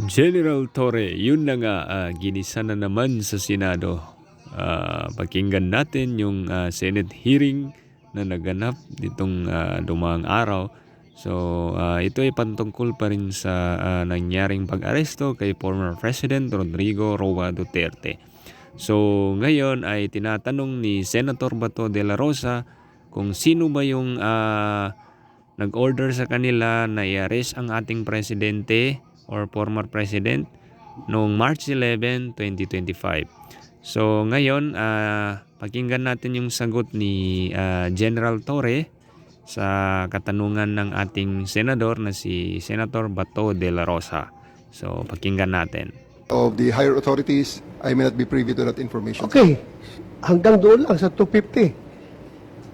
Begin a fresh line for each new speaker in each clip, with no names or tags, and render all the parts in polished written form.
General Torre, yun na nga, ginisa na naman sa Senado. Pakinggan natin yung Senate hearing na naganap ditong dumaang araw. So, ito ay pantungkol pa rin sa nangyaring pag-aresto kay former President Rodrigo Roa Duterte. So, ngayon ay tinatanong ni Senator Bato de la Rosa kung sino ba yung nag-order sa kanila na i-arrest ang ating presidente or former president noong March 11, 2025. So ngayon, pakinggan natin yung sagot ni General Torre sa katanungan ng ating senador na si Senator Bato de la Rosa. So pakinggan natin.
Of the higher authorities, I may not be privy to that information.
Okay, hanggang doon lang sa 250.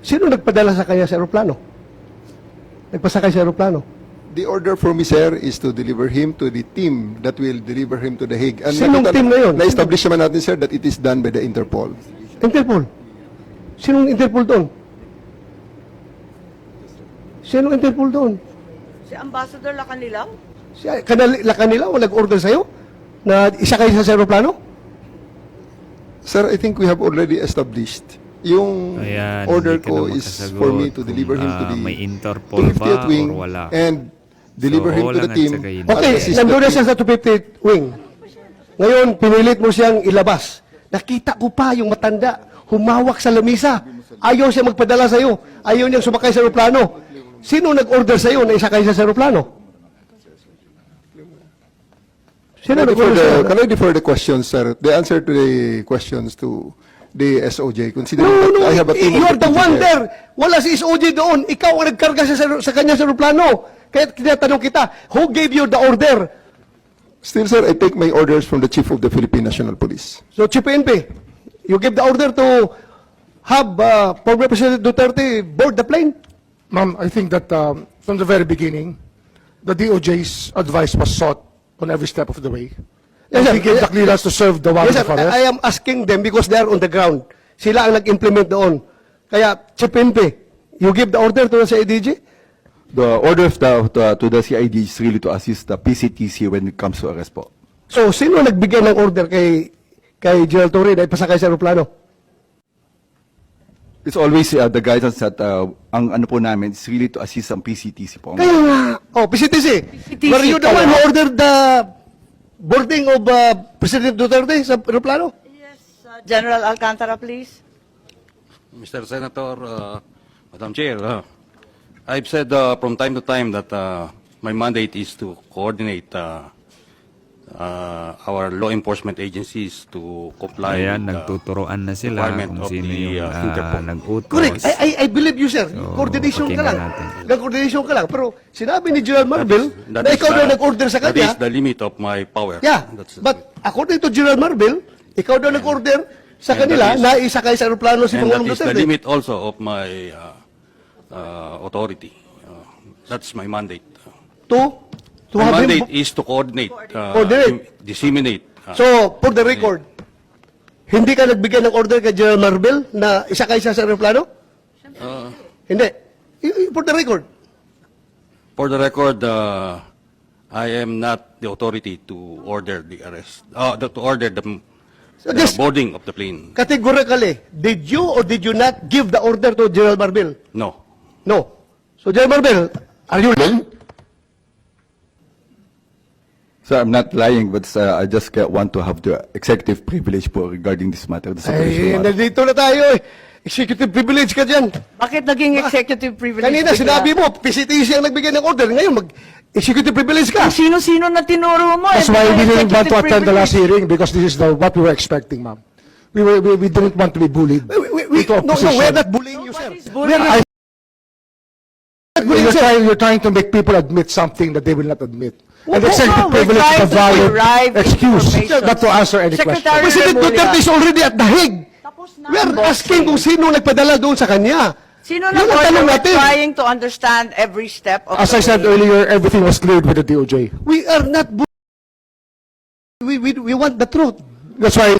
Sino nagpadala sa kanya sa aeroplano? Nagpasakay sa aeroplano?
The order for me, sir, is to deliver him to the team that will deliver him to The Hague. And
Sinong team na yun?
Na-establish naman natin, sir, that it is done by the Interpol.
Interpol? Sinong Interpol doon? Sinong Interpol doon?
Si Ambassador Lacanilaw?
Si Lacanilaw o nag-order sa'yo na isakay sa aeroplano?
Sir, I think we have already established yung
Ayan,
order
hindi ka
ko
na
is for me to
makasagot
deliver him to
kung,
the
may Interpol ba
250th wing
or wala.
and deliver
So,
him to
all
the
ang
team.
at saka yun.
Okay,
assist
nandun
the
na
team.
siya sa 250th wing. Ngayon, pinilit mo siyang ilabas. Nakita ko pa yung matanda, humawak sa lamisa. Ayaw siya magpadala sa'yo. Ayaw niyang sumakay sa aeroplano. Sino nag-order sa'yo na isakay siya sa aeroplano? Sino nag-order sa'yo?
Can I defer the questions, sir? The answer to the questions to the SOJ. Considering
No,
that I have a team
you are
of
the
people
one there. Wala si SOJ doon. Ikaw ang nagkarga sa kanya sa aeroplano. Kaya tinatanong kita, who gave you the order?
Still, sir, I take my orders from the Chief of the Philippine National Police.
So, Chief PNP, you gave the order to have former President Duterte board the plane?
Ma'am, I think that from the very beginning, the DOJ's advice was sought on every step of the way.
Yes, sir.
We gave the clearance to serve the warrant
Yes, sir.
of arrest.
I am asking them because they are on the ground. Sila ang nag-implement doon. Kaya, Chief PNP, you give the order to the CIDG?
The order of to the CID is really to assist the PCTC when it comes to arrest po.
So, sino nagbigay ng order kay General Torre na ipasakay sa aeroplano?
It's always the guidance that ang ano po namin is really to assist ang PCTC po.
Kaya nga, PCTC, were you the one who ordered the boarding of President Duterte sa aeroplano?
Yes, General Alcantara, please.
Mr. Senator, Madam Chair, I've said from time to time that my mandate is to coordinate our law enforcement agencies to comply
Ayan,
with
nagtuturoan na sila
requirement
kung
of
sino
the,
yung
Interpol.
nag-utos.
Correct. I believe you, sir.
So,
Coordination ka
pakinggan
lang.
natin.
Coordination ka lang. Pero sinabi ni General Marvel
That
na
is
ikaw
the-
daw nag-order sa
That
kanya.
is the limit of my power.
Yeah.
That's-
But according to General Marvel, ikaw daw nag-order sa
And
kanila
that is-
na isakay sa aeroplano si
and that
Pangulong
is the
Duterte.
limit also of my authority. That's my mandate.
To
My
have
mandate
him...
is to coordinate,
Coordinate.
disseminate.
So, for the record, hindi ka nagbigay ng order kay General Marvel na isakay siya sa aeroplano? Hindi. For the record.
For the record, I am not the authority to order the arrest, to order the
this-
boarding of the plane.
Categorically, did you or did you not give the order to General Marvel?
No.
No. So, General Marvel, are you lying?
So I'm not lying, but I just want to have the executive privilege po regarding this matter. The separation
Ay,
matter.
nandito na tayo eh. Executive privilege ka dyan.
Bakit naging executive privilege?
Kanina
bigla?
sinabi mo, PCTC ang nagbigay ng order. Ngayon, mag-executive privilege ka.
Sino-sino na tinuro mo?
That's
Eh,
why we
bigla
didn't want to
executive
attend the last
privilege.
hearing because this is what we were expecting, ma'am. We didn't want to be bullied. Into a
No,
position.
we're not bullying you, sir.
What is bullying?
We're not bullying, sir.
You're trying to make people admit something that they will not admit. And
No,
executive
we're
privilege
trying
is a
to
valid
derive
excuse
information.
not to answer any
Secretary
question.
President
Remulla.
Duterte is already at the Hague.
Tapos na
We are
ang boxing.
asking kung sino nagpadala doon sa kanya.
Sino
Yun ang
na
tanong
we're
natin.
trying to understand every step of
As
the
I said
way.
earlier, everything was cleared with the DOJ.
We are not bullying. We want the truth.
That's why